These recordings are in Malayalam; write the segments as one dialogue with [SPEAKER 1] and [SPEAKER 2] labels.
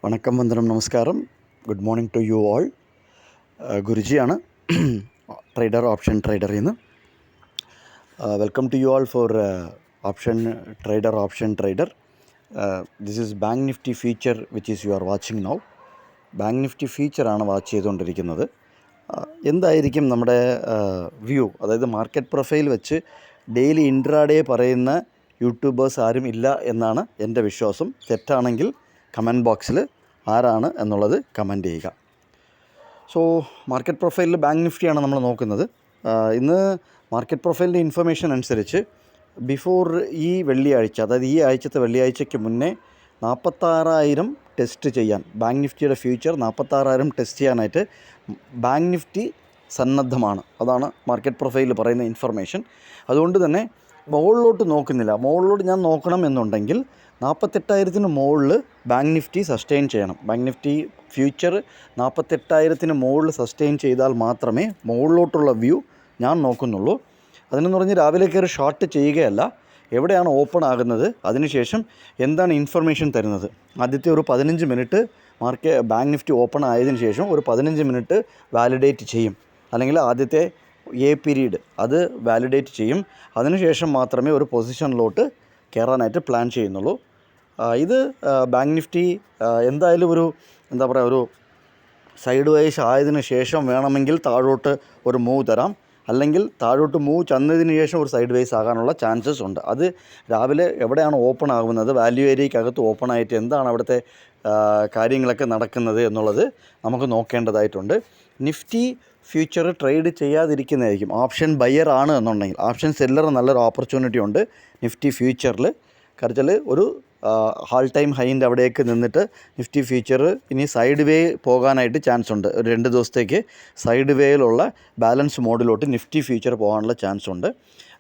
[SPEAKER 1] വണക്കം വന്ദനം നമസ്കാരം. Good morning to you all. ഗുരുജിയാണ്, ട്രേഡർ ഓപ്ഷൻ ട്രേഡറിൽ നിന്ന്. Welcome to you all for option trader. This is bank Nifty feature which is you are watching now. Bank Nifty ഫീച്ചറാണ് വാച്ച് ചെയ്തുകൊണ്ടിരിക്കുന്നത്. എന്തായിരിക്കും നമ്മുടെ വ്യൂ, അതായത് മാർക്കറ്റ് പ്രൊഫൈൽ വെച്ച് ഡെയിലി ഇൻട്രാഡേ പറയുന്ന യൂട്യൂബേഴ്സ് ആരും ഇല്ല എന്നാണ് എൻ്റെ വിശ്വാസം. തെറ്റാണെങ്കിൽ കമൻറ്റ് ബോക്സിൽ ആരാണ് എന്നുള്ളത് കമൻറ്റ് ചെയ്യുക. സോ മാർക്കറ്റ് പ്രൊഫൈലിൽ ബാങ്ക് നിഫ്റ്റിയാണ് നമ്മൾ നോക്കുന്നത്. ഇന്ന് മാർക്കറ്റ് പ്രൊഫൈലിൻ്റെ ഇൻഫർമേഷൻ അനുസരിച്ച് ബിഫോർ ഈ വെള്ളിയാഴ്ച, അതായത് ഈ ആഴ്ചത്തെ വെള്ളിയാഴ്ചയ്ക്ക് മുന്നേ 46,000 ടെസ്റ്റ് ചെയ്യാൻ, ബാങ്ക് നിഫ്റ്റിയുടെ ഫ്യൂച്ചർ 46,000 ടെസ്റ്റ് ചെയ്യാനായിട്ട് ബാങ്ക് നിഫ്റ്റി സന്നദ്ധമാണ്. അതാണ് മാർക്കറ്റ് പ്രൊഫൈലിൽ പറയുന്ന ഇൻഫർമേഷൻ. അതുകൊണ്ട് തന്നെ മുകളിലോട്ട് നോക്കുന്നില്ല. മുകളിലോട്ട് ഞാൻ നോക്കണം എന്നുണ്ടെങ്കിൽ 48,000 മുകളിൽ ബാങ്ക് നിഫ്റ്റി സസ്റ്റെയിൻ ചെയ്യണം. ബാങ്ക് നിഫ്റ്റി ഫ്യൂച്ചർ 48,000 മുകളിൽ സസ്റ്റെയിൻ ചെയ്താൽ മാത്രമേ മുകളിലോട്ടുള്ള വ്യൂ ഞാൻ നോക്കുന്നുള്ളൂ. അതിനെന്ന് പറഞ്ഞ് രാവിലെ കയറി ഷോർട്ട് ചെയ്യുകയല്ല, എവിടെയാണ് ഓപ്പൺ ആകുന്നത്, അതിനുശേഷം എന്താണ് ഇൻഫർമേഷൻ തരുന്നത്. ആദ്യത്തെ ഒരു 15 മിനിറ്റ് ബാങ്ക് നിഫ്റ്റി ഓപ്പൺ ആയതിനു ശേഷം ഒരു 15 മിനിറ്റ് വാലിഡേറ്റ് ചെയ്യും, അല്ലെങ്കിൽ ആദ്യത്തെ എ പീരീഡ് അത് വാലിഡേറ്റ് ചെയ്യും. അതിനുശേഷം മാത്രമേ ഒരു പൊസിഷനിലോട്ട് കയറാനായിട്ട് പ്ലാൻ ചെയ്യുന്നുള്ളൂ. ഇത് ബാങ്ക് നിഫ്റ്റി എന്തായാലും ഒരു സൈഡ് വൈസ് ആയതിനു ശേഷം വേണമെങ്കിൽ താഴോട്ട് ഒരു മൂവ് തരാം, അല്ലെങ്കിൽ താഴോട്ട് മൂവ് ചെന്നതിന് ശേഷം ഒരു സൈഡ് വൈസ് ആകാനുള്ള ചാൻസസ് ഉണ്ട്. അത് രാവിലെ എവിടെയാണ് ഓപ്പൺ ആകുന്നത്, വാല്യൂ ഏരിയയ്ക്കകത്ത് ഓപ്പൺ ആയിട്ട് എന്താണ് അവിടുത്തെ കാര്യങ്ങളൊക്കെ നടക്കുന്നത് എന്നുള്ളത് നമുക്ക് നോക്കേണ്ടതായിട്ടുണ്ട്. നിഫ്റ്റി ഫ്യൂച്ചർ ട്രേഡ് ചെയ്യാതിരിക്കുന്നതായിരിക്കും. ഓപ്ഷൻ ബയ്യർ ആണ് എന്നുണ്ടെങ്കിൽ, ഓപ്ഷൻ സെല്ലർ നല്ലൊരു ഓപ്പർച്യൂണിറ്റി ഉണ്ട് നിഫ്റ്റി ഫ്യൂച്ചറിൽ. കാരണം ഒരു ഹാൾ ടൈം ഹൈൻ്റെ അവിടേക്ക് നിന്നിട്ട് നിഫ്റ്റി ഫ്യൂച്ചർ ഇനി സൈഡ് വേ പോകാനായിട്ട് ചാൻസ് ഉണ്ട്. ഒരു 2 ദിവസത്തേക്ക് സൈഡ് വേയിലുള്ള ബാലൻസ് മോഡിലോട്ട് നിഫ്റ്റി ഫ്യൂച്ചർ പോകാനുള്ള ചാൻസ് ഉണ്ട്.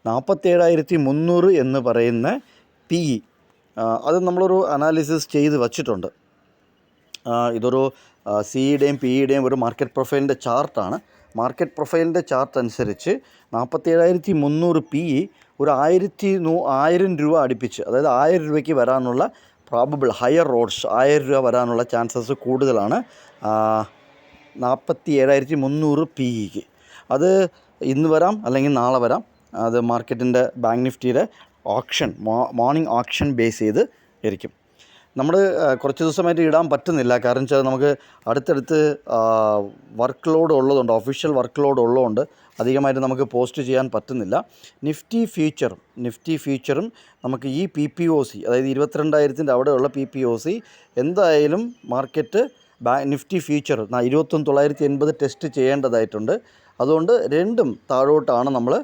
[SPEAKER 1] 47,300 എന്ന് പറയുന്ന PE, അത് നമ്മളൊരു അനാലിസിസ് ചെയ്ത് വച്ചിട്ടുണ്ട്. ഇതൊരു സിയുടെയും PEയുടെയും ഒരു മാർക്കറ്റ് പ്രൊഫൈലിൻ്റെ ചാർട്ടാണ്. മാർക്കറ്റ് പ്രൊഫൈലിൻ്റെ ചാർട്ട് അനുസരിച്ച് 47,300 PE ഒരു 1,100 രൂപ അടുപ്പിച്ച്, അതായത് 1000 രൂപയ്ക്ക് വരാനുള്ള പ്രോബബിൾ ഹയർ റോഡ്സ്, 1000 രൂപ വരാനുള്ള ചാൻസസ് കൂടുതലാണ് 47,300 PEക്ക്. അത് ഇന്ന് വരാം, അല്ലെങ്കിൽ നാളെ വരാം. അത് മാർക്കറ്റിൻ്റെ ബാങ്ക് നിഫ്റ്റിയുടെ ഓപ്ഷൻ മോർണിംഗ് ഓപ്ഷൻ ബേസ് ചെയ്ത് ഇരിക്കും. നമ്മൾ കുറച്ച് ദിവസമായിട്ട് ഇടാൻ പറ്റുന്നില്ല. കാരണം വെച്ചാൽ നമുക്ക് അടുത്തടുത്ത് വർക്ക് ലോഡ് ഉള്ളതുകൊണ്ട്, ഒഫീഷ്യൽ വർക്ക് ലോഡ് ഉള്ളതുകൊണ്ട് അധികമായിട്ട് നമുക്ക് പോസ്റ്റ് ചെയ്യാൻ പറ്റുന്നില്ല. നിഫ്റ്റി ഫ്യൂച്ചറും നമുക്ക് ഈ PPOC, അതായത് 22,000 അവിടെയുള്ള PPOC എന്തായാലും മാർക്കറ്റ് നിഫ്റ്റി ഫ്യൂച്ചർ 21,980 ടെസ്റ്റ് ചെയ്യേണ്ടതായിട്ടുണ്ട്. അതുകൊണ്ട് രണ്ടും താഴോട്ടാണ് നമ്മൾ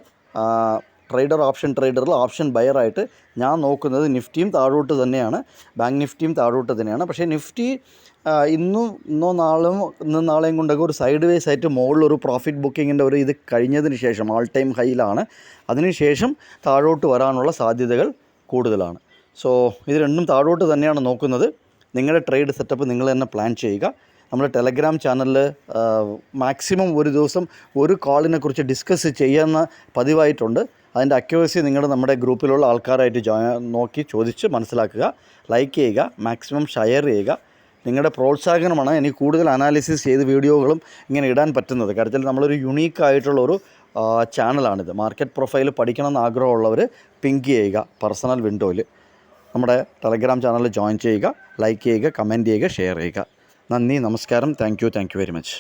[SPEAKER 1] ഓപ്ഷൻ ട്രേഡറിൽ ഓപ്ഷൻ ബയറായിട്ട് ഞാൻ നോക്കുന്നത്. നിഫ്റ്റിയും താഴോട്ട് തന്നെയാണ്, ബാങ്ക് നിഫ്റ്റിയും താഴോട്ട് തന്നെയാണ്. പക്ഷേ നിഫ്റ്റി ഇന്നും നാളെയും കൊണ്ടൊക്കെ ഒരു സൈഡ് വേസ് ആയിട്ട് മുകളിലൊരു പ്രോഫിറ്റ് ബുക്കിങ്ങിൻ്റെ ഒരു ഇത് കഴിഞ്ഞതിന് ശേഷം ആൾ ടൈം ഹൈയിലാണ്. അതിനുശേഷം താഴോട്ട് വരാനുള്ള സാധ്യതകൾ കൂടുതലാണ്. സോ ഇത് രണ്ടും താഴോട്ട് തന്നെയാണ് നോക്കുന്നത്. നിങ്ങളുടെ ട്രേഡ് സെറ്റപ്പ് നിങ്ങൾ തന്നെ പ്ലാൻ ചെയ്യുക. നമ്മുടെ ടെലഗ്രാം ചാനലിൽ മാക്സിമം ഒരു ദിവസം ഒരു കോളിനെ കുറിച്ച് ഡിസ്കസ് ചെയ്യുന്ന പതിവായിട്ടുണ്ട്. അതിൻ്റെ അക്യുറസി നമ്മുടെ ഗ്രൂപ്പിലുള്ള ആൾക്കാരായിട്ട് നോക്കി ചോദിച്ച് മനസ്സിലാക്കുക. ലൈക്ക് ചെയ്യുക, മാക്സിമം ഷെയർ ചെയ്യുക. നിങ്ങളുടെ പ്രോത്സാഹനമാണ് എനിക്ക് കൂടുതൽ അനാലിസിസ് ചെയ്ത് വീഡിയോകളും ഇങ്ങനെ ഇടാൻ പറ്റുന്നത്. കാര്യത്തിൽ നമ്മളൊരു യുണീക്കായിട്ടുള്ളൊരു ചാനലാണിത്. മാർക്കറ്റ് പ്രൊഫൈൽ പഠിക്കണമെന്ന് ആഗ്രഹമുള്ളവർ പിങ്ക് ചെയ്യുക പേഴ്സണൽ വിൻഡോയിൽ. നമ്മുടെ ടെലഗ്രാം ചാനലിൽ ജോയിൻ ചെയ്യുക, ലൈക്ക് ചെയ്യുക, കമൻറ്റ് ചെയ്യുക, ഷെയർ ചെയ്യുക. നന്ദി, നമസ്കാരം. Thank you very much.